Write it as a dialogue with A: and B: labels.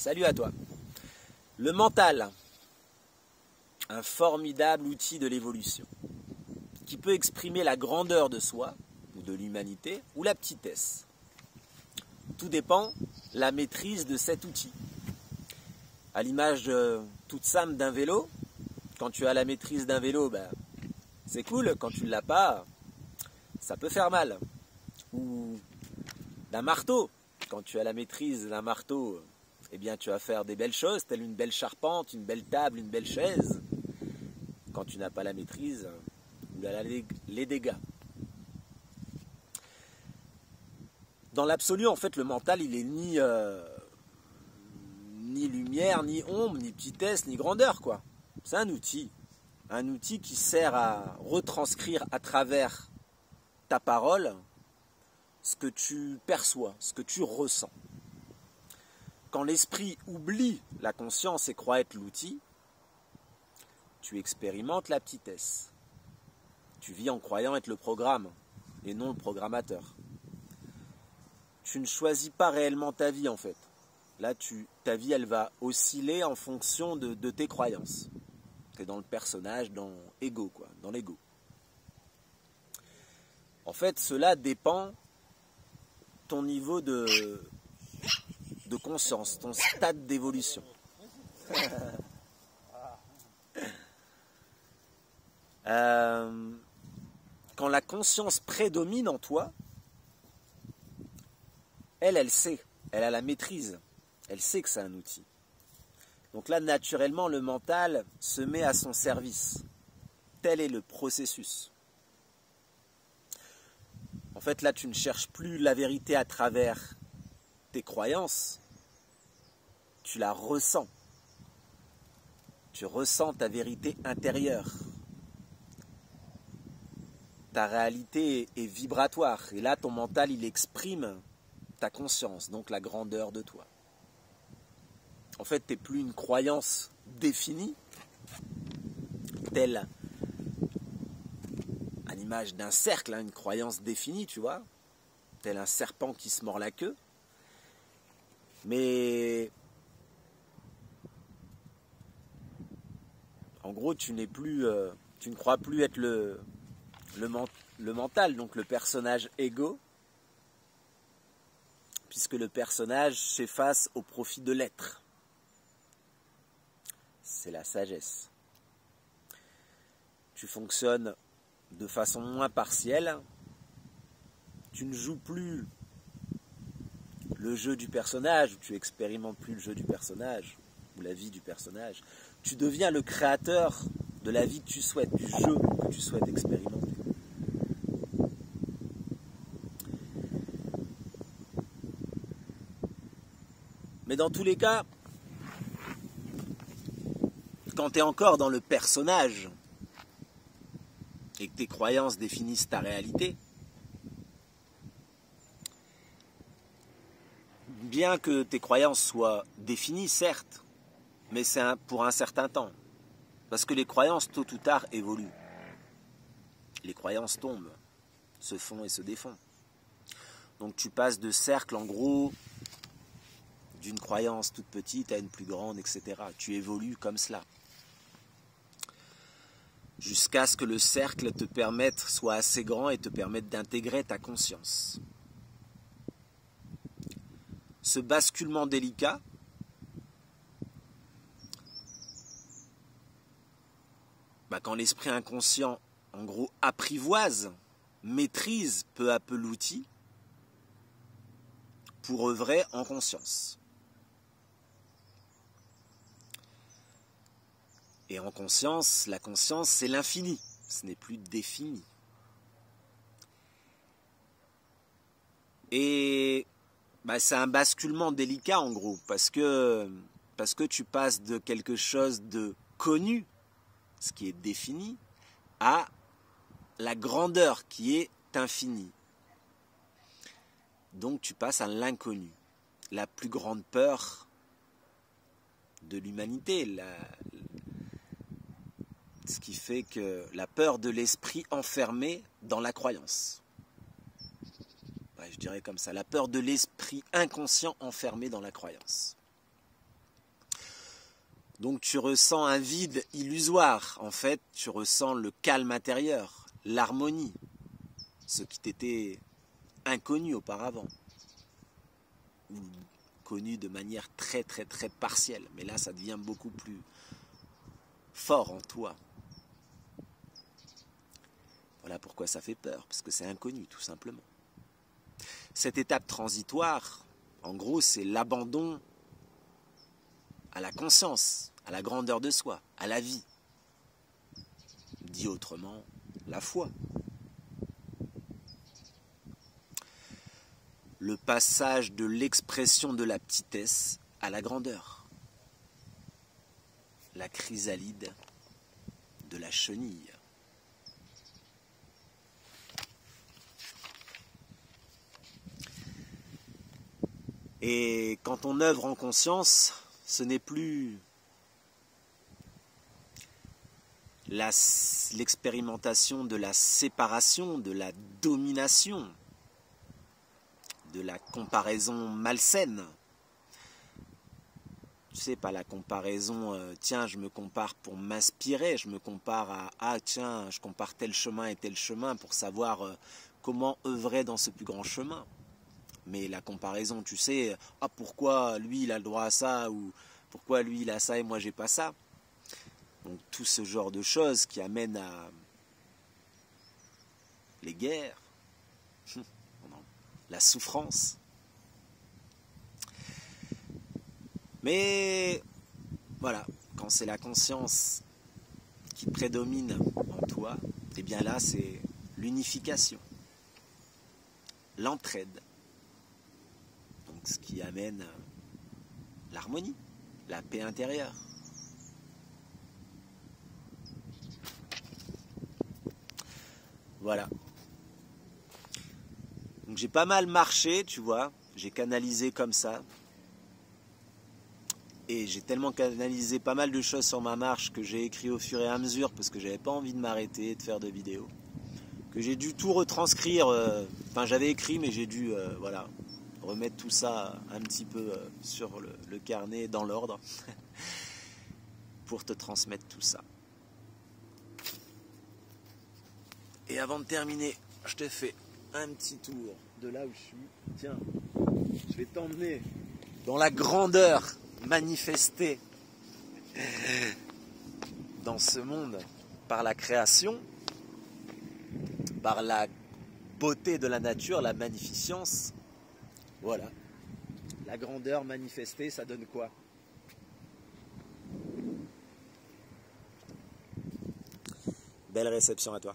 A: Salut à toi. Le mental, un formidable outil de l'évolution, qui peut exprimer la grandeur de soi, ou de l'humanité, ou la petitesse. Tout dépend de la maîtrise de cet outil. À l'image toute simple d'un vélo, quand tu as la maîtrise d'un vélo, c'est cool, quand tu ne l'as pas, ça peut faire mal. Ou d'un marteau, quand tu as la maîtrise d'un marteau, eh bien tu vas faire des belles choses, telles une belle charpente, une belle table, une belle chaise. Quand tu n'as pas la maîtrise, les dégâts. Dans l'absolu, en fait, le mental, il est ni lumière, ni ombre, ni petitesse, ni grandeur, quoi. C'est un outil qui sert à retranscrire à travers ta parole ce que tu perçois, ce que tu ressens. Quand l'esprit oublie la conscience et croit être l'outil, tu expérimentes la petitesse. Tu vis en croyant être le programme et non le programmateur. Tu ne choisis pas réellement ta vie en fait. Là, ta vie, elle va osciller en fonction de tes croyances. Tu es dans le personnage, dans l'ego. En fait, cela dépend ton niveau de conscience, ton stade d'évolution. Quand la conscience prédomine en toi, elle sait, elle a la maîtrise, elle sait que c'est un outil. Donc là, naturellement, le mental se met à son service. Tel est le processus. En fait, là, tu ne cherches plus la vérité à travers tes croyances, tu la ressens. Tu ressens ta vérité intérieure. Ta réalité est vibratoire. Et là, ton mental, il exprime ta conscience, donc la grandeur de toi. En fait, tu n'es plus une croyance définie, telle à l'image d'un cercle, une croyance définie, tu vois, tel un serpent qui se mord la queue. Mais en gros, tu ne crois plus être le mental, donc le personnage ego, puisque le personnage s'efface au profit de l'être. C'est la sagesse. Tu fonctionnes de façon moins partielle. Tu ne joues plus le jeu du personnage, ou tu expérimentes plus le jeu du personnage, ou la vie du personnage. Tu deviens le créateur de la vie que tu souhaites, du jeu que tu souhaites expérimenter. Mais dans tous les cas, quand tu es encore dans le personnage et que tes croyances définissent ta réalité, bien que tes croyances soient définies, certes, mais c'est pour un certain temps. Parce que les croyances, tôt ou tard, évoluent. Les croyances tombent, se font et se défont. Donc tu passes de cercle, en gros, d'une croyance toute petite à une plus grande, etc. Tu évolues comme cela. Jusqu'à ce que le cercle soit assez grand et te permette d'intégrer ta conscience. Ce basculement délicat, quand l'esprit inconscient, en gros, apprivoise, maîtrise peu à peu l'outil pour œuvrer en conscience. Et en conscience, la conscience, c'est l'infini, ce n'est plus défini. Et c'est un basculement délicat en gros, parce que tu passes de quelque chose de connu, ce qui est défini, à la grandeur qui est infinie. Donc tu passes à l'inconnu, la plus grande peur de l'humanité, ce qui fait que la peur de l'esprit enfermé dans la croyance. Je dirais comme ça, la peur de l'esprit inconscient enfermé dans la croyance. Donc tu ressens un vide illusoire. En fait, tu ressens le calme intérieur, l'harmonie, ce qui t'était inconnu auparavant, ou connu de manière très très très partielle. Mais là, ça devient beaucoup plus fort en toi. Voilà pourquoi ça fait peur, parce que c'est inconnu, tout simplement. Cette étape transitoire, en gros, c'est l'abandon à la conscience, à la grandeur de soi, à la vie. Dit autrement, la foi. Le passage de l'expression de la petitesse à la grandeur. La chrysalide de la chenille. Et quand on œuvre en conscience, ce n'est plus l'expérimentation de la séparation, de la domination, de la comparaison malsaine. Tu sais, pas la comparaison, tiens, je me compare pour m'inspirer, je me compare à, ah tiens, je compare tel chemin et tel chemin pour savoir comment œuvrer dans ce plus grand chemin. Mais la comparaison, tu sais, ah pourquoi lui il a le droit à ça, ou pourquoi lui il a ça et moi j'ai pas ça. Donc tout ce genre de choses qui amènent à les guerres, la souffrance. Mais voilà, quand c'est la conscience qui prédomine en toi, et bien là c'est l'unification, l'entraide. Donc ce qui amène l'harmonie, la paix intérieure. Voilà. Donc j'ai pas mal marché, tu vois, j'ai canalisé comme ça. Et j'ai tellement canalisé pas mal de choses sur ma marche que j'ai écrit au fur et à mesure parce que j'avais pas envie de m'arrêter, de faire de vidéos. Que j'ai dû tout retranscrire, enfin j'avais écrit mais j'ai dû voilà, remettre tout ça un petit peu sur le carnet dans l'ordre pour te transmettre tout ça. Et avant de terminer, je te fais un petit tour de là où je suis. Tiens, je vais t'emmener dans la grandeur manifestée dans ce monde par la création, par la beauté de la nature, la magnificence. Voilà. La grandeur manifestée, ça donne quoi? Belle réception à toi.